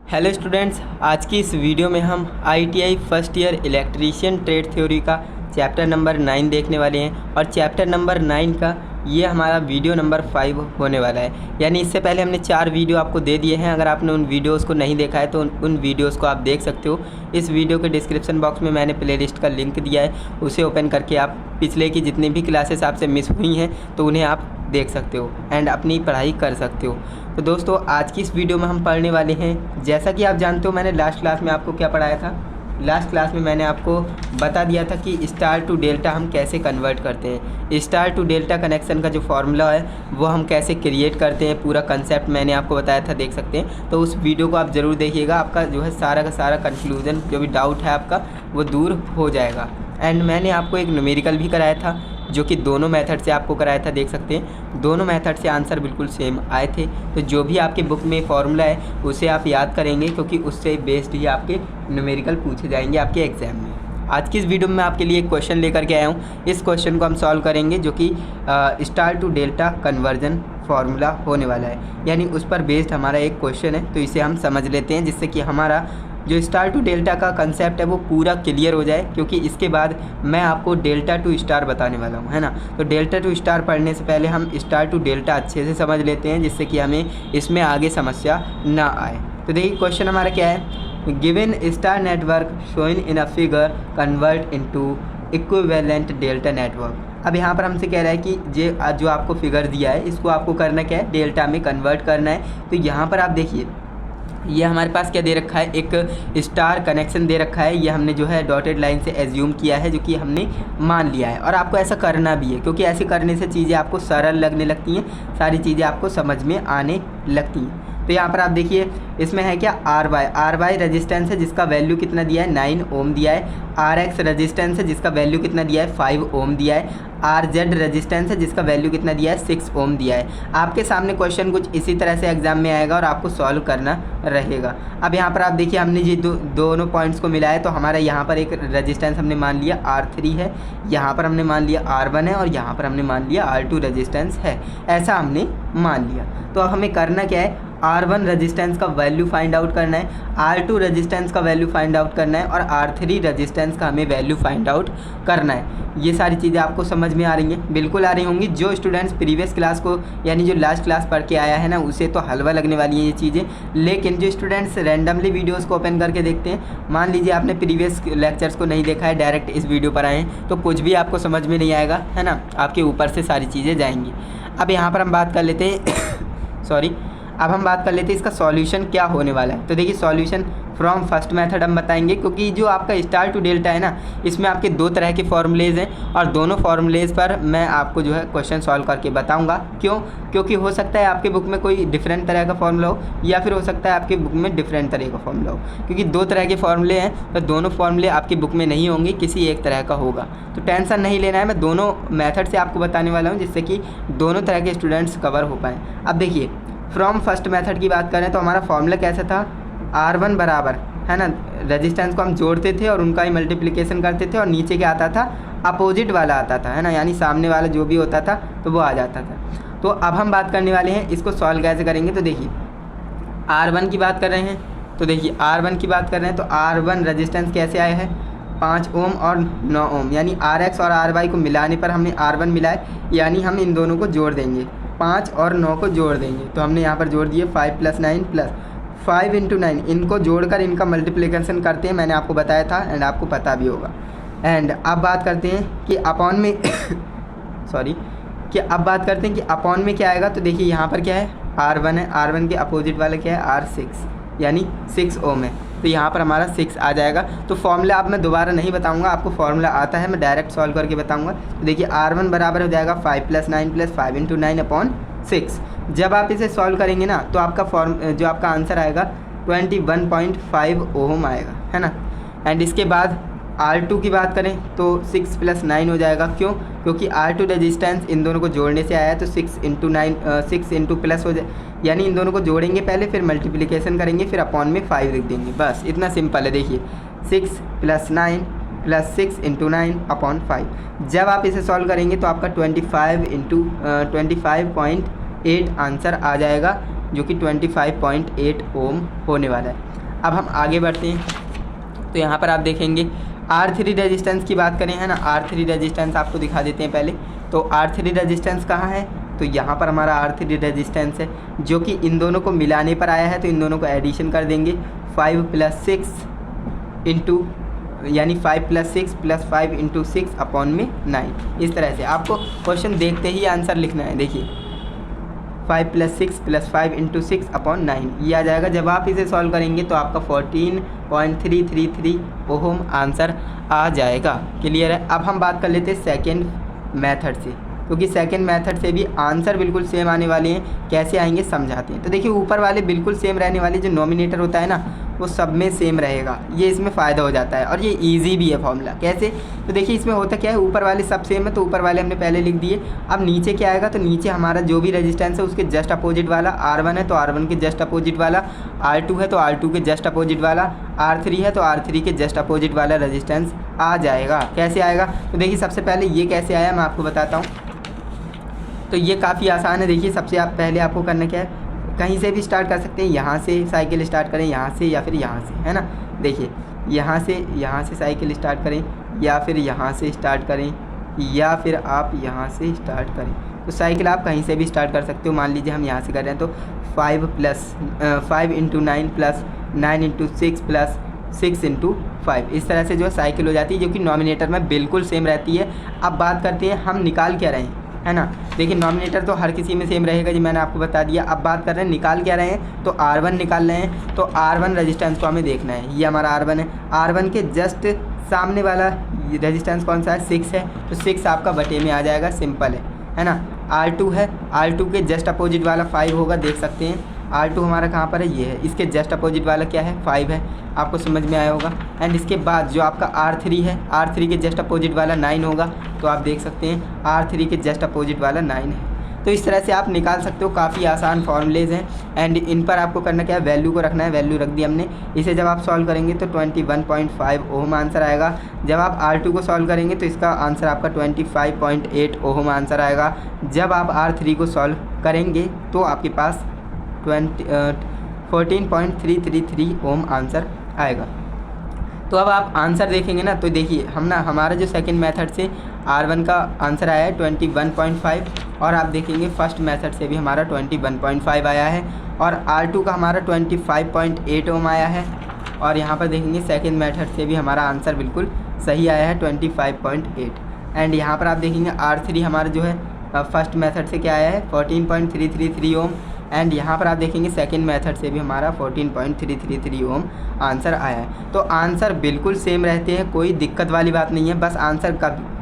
Hello students, आज की इस वीडियो में हम ITI first year electrician trade theory का चैप्टर नंबर 9 देखने वाले हैं और चैप्टर नंबर 9 का ये हमारा वीडियो नंबर 5 होने वाला है। यानी इससे पहले हमने 4 वीडियो आपको दे दिए हैं। अगर आपने उन वीडियोस को नहीं देखा है तो उन वीडियोस को आप देख सकते हो। इस वीडियो के डिस्क्रिप्शन बॉक्स में मैंने प्लेलिस्ट का लिंक दिया है, उसे ओपन करके आप पिछले की जितनी भी क्लासेस आपसे मिस हुई हैं तो उन्हें आप देख सकते हो एंड अपनी पढ़ाई कर सकते हो। तो दोस्तों, आज की इस वीडियो में हम पढ़ने वाले हैं, जैसा कि आप जानते हो मैंने लास्ट क्लास में आपको क्या पढ़ाया था। लास्ट क्लास में मैंने आपको बता दिया था कि स्टार टू डेल्टा हम कैसे कन्वर्ट करते हैं। स्टार टू डेल्टा कनेक्शन का जो फार्मूला है वो हम कैसे क्रिएट करते हैं, पूरा कंसेप्ट मैंने आपको बताया था, देख सकते हैं। तो उस वीडियो को आप ज़रूर देखिएगा, आपका जो है सारा का सारा कंक्लूजन, जो भी डाउट है आपका, वो दूर हो जाएगा। एंड मैंने आपको एक न्यूमेरिकल भी कराया था जो कि दोनों मेथड से आपको कराया था, देख सकते हैं। दोनों मेथड से आंसर बिल्कुल सेम आए थे। तो जो भी आपके बुक में फार्मूला है उसे आप याद करेंगे, क्योंकि उससे बेस्ड ही आपके न्यूमेरिकल पूछे जाएंगे आपके एग्ज़ाम में। आज की इस वीडियो में आपके लिए एक क्वेश्चन लेकर के आया हूँ। इस क्वेश्चन को हम सॉल्व करेंगे, जो कि star to delta conversion formula होने वाला है। यानी उस पर बेस्ड हमारा एक क्वेश्चन है, तो इसे हम समझ लेते हैं, जिससे कि हमारा जो स्टार टू डेल्टा का कंसेप्ट है वो पूरा क्लियर हो जाए। क्योंकि इसके बाद मैं आपको डेल्टा टू स्टार बताने वाला हूँ, है ना। तो डेल्टा टू स्टार पढ़ने से पहले हम स्टार टू डेल्टा अच्छे से समझ लेते हैं, जिससे कि हमें इसमें आगे समस्या ना आए। तो देखिए क्वेश्चन हमारा क्या है। Given star network shown in a figure convert into equivalent delta network. अब यहाँ पर हमसे कह रहा है कि जो आपको फिगर दिया है इसको आपको करना क्या है, डेल्टा में कन्वर्ट करना है। तो यहाँ पर आप देखिए, ये हमारे पास क्या दे रखा है, एक स्टार कनेक्शन दे रखा है। ये हमने जो है डॉटेड लाइन से एज्यूम किया है, जो कि हमने मान लिया है। और आपको ऐसा करना भी है, क्योंकि ऐसे करने से चीज़ें आपको सरल लगने लगती हैं, सारी चीज़ें आपको समझ में आने लगती हैं। तो यहाँ पर आप देखिए, इसमें है क्या, आर वाई रजिस्टेंस है जिसका वैल्यू कितना दिया है, 9 ओम दिया है। आर एक्स रजिस्टेंस है जिसका वैल्यू कितना दिया है, 5 ओम दिया है। आर जेड रजिस्टेंस है जिसका वैल्यू कितना दिया है, 6 ओम दिया है। आपके सामने क्वेश्चन कुछ इसी तरह से एग्जाम में आएगा और आपको सॉल्व करना रहेगा। अब यहाँ पर आप देखिए, हमने ये दोनों पॉइंट्स को मिलाया, तो हमारा यहाँ पर एक रजिस्टेंस हमने मान लिया R3 है, यहाँ पर हमने मान लिया R1 है और यहाँ पर हमने मान लिया R2 रजिस्टेंस है। ऐसा हमने मान लिया। तो अब हमें करना क्या है, R1 रजिस्टेंस का वैल्यू फाइंड आउट करना है, R2 रजिस्टेंस का वैल्यू फाइंड आउट करना है और R3 रजिस्टेंस का हमें वैल्यू फाइंड आउट करना है। ये सारी चीज़ें आपको समझ में आ रही हैं, बिल्कुल आ रही होंगी। जो स्टूडेंट्स प्रीवियस क्लास को, यानी जो लास्ट क्लास पढ़ के आया है ना, उसे तो हलवा लगने वाली हैं ये चीज़ें। लेकिन जो स्टूडेंट्स रैंडमली वीडियोस को ओपन करके देखते हैं, मान लीजिए आपने प्रीवियस लेक्चर्स को नहीं देखा है, डायरेक्ट इस वीडियो पर आए हैं, तो कुछ भी आपको समझ में नहीं आएगा, है ना। आपके ऊपर से सारी चीज़ें जाएंगी। अब यहाँ पर हम बात कर लेते हैं सॉरी अब हम बात कर लेते हैं इसका सॉल्यूशन क्या होने वाला है। तो देखिए, सॉल्यूशन फ्रॉम फर्स्ट मेथड हम बताएंगे, क्योंकि जो आपका स्टार टू डेल्टा है ना, इसमें आपके दो तरह के फॉर्मूलेज हैं और दोनों फॉर्मूलेज पर मैं आपको जो है क्वेश्चन सॉल्व करके बताऊंगा। क्यों? क्योंकि हो सकता है आपके बुक में कोई डिफरेंट तरह का फॉर्मूला हो, या फिर हो सकता है आपके बुक में डिफरेंट तरह का फॉर्मूला हो। क्योंकि दो तरह के फॉर्मूले हैं, तो दोनों फॉर्मूले आपकी बुक में नहीं होंगे, किसी एक तरह का होगा। तो टेंशन नहीं लेना है, मैं दोनों मेथड से आपको बताने वाला हूँ, जिससे कि दोनों तरह के स्टूडेंट्स कवर हो पाएँ। अब देखिए, फ्रॉम फर्स्ट मेथड की बात करें तो हमारा फॉर्मूला कैसा था, R1 बराबर, है ना, रेजिस्टेंस को हम जोड़ते थे और उनका ही मल्टीप्लिकेशन करते थे और नीचे क्या आता था, अपोजिट वाला आता था, है ना, यानी सामने वाला जो भी होता था तो वो आ जाता था। तो अब हम बात करने वाले हैं इसको सॉल्व कैसे करेंगे। तो देखिए, R1 की बात कर रहे हैं, तो देखिए R1 की बात कर रहे हैं तो R1 रेजिस्टेंस कैसे आया है, 5 ओम और 9 ओम, यानी RX और RY को मिलाने पर हमने R1 मिलाए, यानी हम इन दोनों को जोड़ देंगे, 5 और 9 को जोड़ देंगे। तो हमने यहाँ पर जोड़ दिए 5 + 9 + 5 × 9, इनको जोड़कर इनका मल्टीप्लिकेशन करते हैं, मैंने आपको बताया था एंड आपको पता भी होगा। एंड अब बात करते हैं कि अपॉन में अब बात करते हैं कि अपॉन में क्या आएगा। तो देखिए, यहाँ पर क्या है, R1 है, R1 के अपोजिट वाला क्या है, R6, यानी 6 ओम है। तो यहाँ पर हमारा 6 आ जाएगा। तो फॉर्मूला अब मैं दोबारा नहीं बताऊंगा, आपको फॉर्मूला आता है, मैं डायरेक्ट सॉल्व करके बताऊंगा। तो देखिए, R1 बराबर हो जाएगा 5 + 9 + 5 × 9/6। जब आप इसे सॉल्व करेंगे ना, तो आपका जो आपका आंसर आएगा 21.5 ओम आएगा, है ना। एंड इसके बाद R2 की बात करें तो 6 + 9 हो जाएगा। क्यों? क्योंकि R2 रेजिस्टेंस इन दोनों को जोड़ने से आया है, तो 6 × 9 6 × प्लस हो जाए, यानी इन दोनों को जोड़ेंगे पहले, फिर मल्टीप्लिकेशन करेंगे, फिर अपॉन में 5 लिख देंगे, बस इतना सिंपल है। देखिए, 6 + 9 + 6 × 9/5। जब आप इसे सॉल्व करेंगे तो आपका 25 × 25.8 आंसर आ जाएगा, जो कि 25.8 ओम होने वाला है। अब हम आगे बढ़ते हैं तो यहाँ पर आप देखेंगे R3 रेजिस्टेंस की बात करें, है ना। R3 रेजिस्टेंस आपको दिखा देते हैं पहले। तो R3 रेजिस्टेंस कहाँ है, तो यहाँ पर हमारा R3 रेजिस्टेंस है जो कि इन दोनों को मिलाने पर आया है। तो इन दोनों को एडिशन कर देंगे 5 + 6 इंटू यानी 5 + 6 + 5 इंटू 6 अपॉन में 9। इस तरह से आपको क्वेश्चन देखते ही आंसर लिखना है। देखिए 5 + 6 + 5 इंटू 6 अपॉन 9 ये आ जाएगा। जब आप इसे सॉल्व करेंगे तो आपका 14.333 ओम आंसर आ जाएगा। क्लियर है। अब हम बात कर लेते हैं सेकेंड मेथड से, क्योंकि सेकंड मेथड से भी आंसर बिल्कुल सेम आने वाले हैं। कैसे आएंगे समझाते हैं। तो देखिए ऊपर वाले बिल्कुल सेम रहने वाले, जो नॉमिनेटर होता है ना वो सब में सेम रहेगा, ये इसमें फ़ायदा हो जाता है और ये इजी भी है फॉर्मूला। कैसे, तो देखिए इसमें होता क्या है, ऊपर वाले सब सेम है तो ऊपर वाले हमने पहले लिख दिए। अब नीचे क्या आएगा, तो नीचे हमारा जो भी रेजिस्टेंस है उसके जस्ट अपोजिट वाला R1 है तो R1 के जस्ट अपोजिट वाला, R2 है तो R2 के जस्ट अपोजिट वाला, R3 है तो R3 के जस्ट अपोजिट वाला रेजिस्टेंस आ जाएगा। कैसे आएगा, तो देखिए सबसे पहले ये कैसे आया मैं आपको बताता हूँ। तो ये काफ़ी आसान है। देखिए सबसे पहले आपको करना क्या है, कहीं से भी स्टार्ट कर सकते हैं, यहाँ से साइकिल स्टार्ट करें, यहाँ से या फिर यहाँ से, है ना। देखिए यहाँ से साइकिल स्टार्ट करें या फिर यहाँ से स्टार्ट करें या फिर आप यहाँ से स्टार्ट करें। तो साइकिल आप कहीं से भी स्टार्ट कर सकते हो। मान लीजिए हम यहाँ से कर रहे हैं तो 5 इंटू 9 + 9 इंटू 6 + 6 इंटू 5 इस तरह से जो है साइकिल हो जाती है, जो कि नॉमिनेटर में बिल्कुल सेम रहती है। अब बात करते हैं हम निकाल क्या रहे हैं, है ना। देखिए नॉमिनेटर तो हर किसी में सेम रहेगा जी, मैंने आपको बता दिया। अब बात कर रहे हैं निकाल क्या रहे हैं, तो R1 निकाल रहे हैं। तो R1 रेजिस्टेंस को हमें देखना है, ये हमारा R1 है। R1 के जस्ट सामने वाला रेजिस्टेंस कौन सा है, 6 है, तो 6 आपका बटे में आ जाएगा, सिंपल है ना। R2 है, R2 के जस्ट अपोजिट वाला 5 होगा, देख सकते हैं। R2 हमारा कहाँ पर है, ये है, इसके जस्ट अपोजिट वाला क्या है, 5 है, आपको समझ में आया होगा। एंड इसके बाद जो आपका R3 है, R3 के जस्ट अपोजिट वाला 9 होगा, तो आप देख सकते हैं R3 के जस्ट अपोजिट वाला 9 है। तो इस तरह से आप निकाल सकते हो, काफ़ी आसान फॉर्मूलेज हैं। एंड इन पर आपको करना क्या है, वैल्यू को रखना है। वैल्यू रख दी हमने, इसे जब आप सॉल्व करेंगे तो 21.5 ओम आंसर आएगा। जब आप R2 को सॉल्व करेंगे तो इसका आंसर आपका 25.8 ओम आंसर आएगा। जब आप R3 को सॉल्व करेंगे तो आपके पास 14.333 ओम आंसर आएगा। तो अब आप आंसर देखेंगे ना, तो देखिए हमारा जो सेकंड मेथड से R1 का आंसर आया है 21.5, और आप देखेंगे फर्स्ट मेथड से भी हमारा 21.5 आया है, और R2 का हमारा 25.8 ओम आया है। और यहाँ पर देखेंगे सेकंड मेथड से भी हमारा आंसर बिल्कुल सही आया है 25.8। एंड यहाँ पर आप देखेंगे R3 हमारा जो है फर्स्ट मेथड से क्या आया है 14.333 ओम। एंड यहाँ पर आप देखेंगे सेकंड मेथड से भी हमारा 14.333 ओम आंसर आया है। तो आंसर बिल्कुल सेम रहते हैं, कोई दिक्कत वाली बात नहीं है। बस आंसर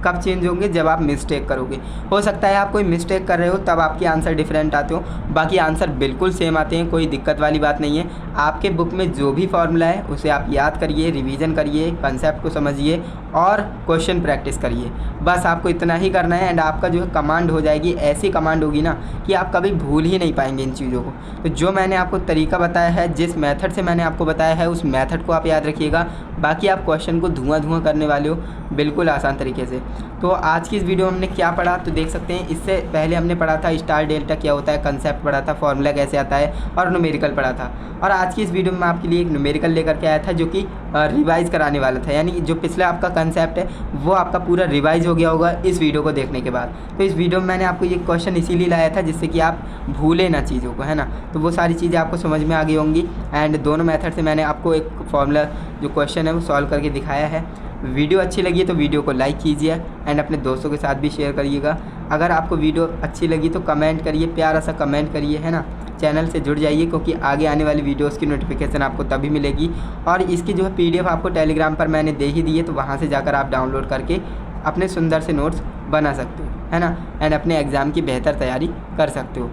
कब चेंज होंगे, जब आप मिस्टेक करोगे। हो सकता है आप कोई मिस्टेक कर रहे हो तब आपके आंसर डिफरेंट आते हो, बाकी आंसर बिल्कुल सेम आते हैं, कोई दिक्कत वाली बात नहीं है। आपके बुक में जो भी फॉर्मूला है उसे आप याद करिए, रिवीजन करिए, कंसेप्ट को समझिए और क्वेश्चन प्रैक्टिस करिए। बस आपको इतना ही करना है। एंड आपका जो है कमांड हो जाएगी, ऐसी कमांड होगी ना कि आप कभी भूल ही नहीं पाएंगे इन चीज़ों को। तो जो मैंने आपको तरीका बताया है, जिस मेथड से मैंने आपको बताया है, उस मेथड को आप याद रखिएगा। बाकी आप क्वेश्चन को धुआं करने वाले हो बिल्कुल आसान तरीके से। तो आज की इस वीडियो में हमने क्या पढ़ा, तो देख सकते हैं इससे पहले हमने पढ़ा था स्टार डेल्टा क्या होता है, कंसेप्ट पढ़ा था, फॉर्मूला कैसे आता है, और न्यूमेरिकल पढ़ा था। और आज की इस वीडियो में आपके लिए एक न्यूमेरिकल लेकर के आया था जो कि रिवाइज़ कराने वाला था, यानी जो पिछला आपका कंसेप्ट है वो आपका पूरा रिवाइज़ हो गया होगा इस वीडियो को देखने के बाद। तो इस वीडियो में मैंने आपको ये क्वेश्चन इसीलिए लाया था जिससे कि आप भूलें ना चीज़ों को, है ना। तो वो सारी चीज़ें आपको समझ में आ गई होंगी। एंड दोनों मेथड से मैंने आपको एक फॉर्मूला जो क्वेश्चन है वो सॉल्व करके दिखाया है। वीडियो अच्छी लगी है तो वीडियो को लाइक कीजिए एंड अपने दोस्तों के साथ भी शेयर करिएगा। अगर आपको वीडियो अच्छी लगी तो कमेंट करिए, प्यारा सा कमेंट करिए, है ना। चैनल से जुड़ जाइए क्योंकि आगे आने वाली वीडियोस की नोटिफिकेशन आपको तभी मिलेगी। और इसकी जो है PDF आपको टेलीग्राम पर मैंने दे ही दी है, तो वहाँ से जाकर आप डाउनलोड करके अपने सुंदर से नोट्स बना सकते हो, है ना। एंड अपने एग्ज़ाम की बेहतर तैयारी कर सकते हो।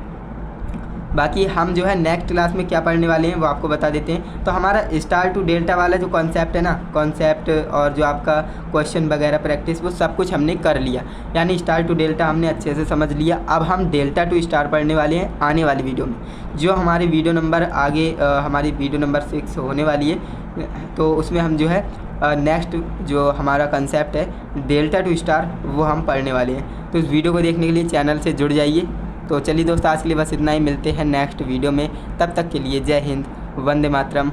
बाकी हम जो है नेक्स्ट क्लास में क्या पढ़ने वाले हैं वो आपको बता देते हैं। तो हमारा स्टार टू डेल्टा वाला जो कॉन्सेप्ट है ना, कॉन्सेप्ट और जो आपका क्वेश्चन वगैरह प्रैक्टिस, वो सब कुछ हमने कर लिया। यानी स्टार टू डेल्टा हमने अच्छे से समझ लिया। अब हम डेल्टा टू स्टार पढ़ने वाले हैं आने वाली वीडियो में, जो हमारी वीडियो नंबर आगे हमारी वीडियो नंबर 6 होने वाली है। तो उसमें हम जो है नेक्स्ट जो हमारा कंसेप्ट है डेल्टा टू स्टार वो हम पढ़ने वाले हैं। तो इस वीडियो को देखने के लिए चैनल से जुड़ जाइए। तो चलिए दोस्तों, आज के लिए बस इतना ही। मिलते हैं नेक्स्ट वीडियो में, तब तक के लिए जय हिंद, वंदे मातरम।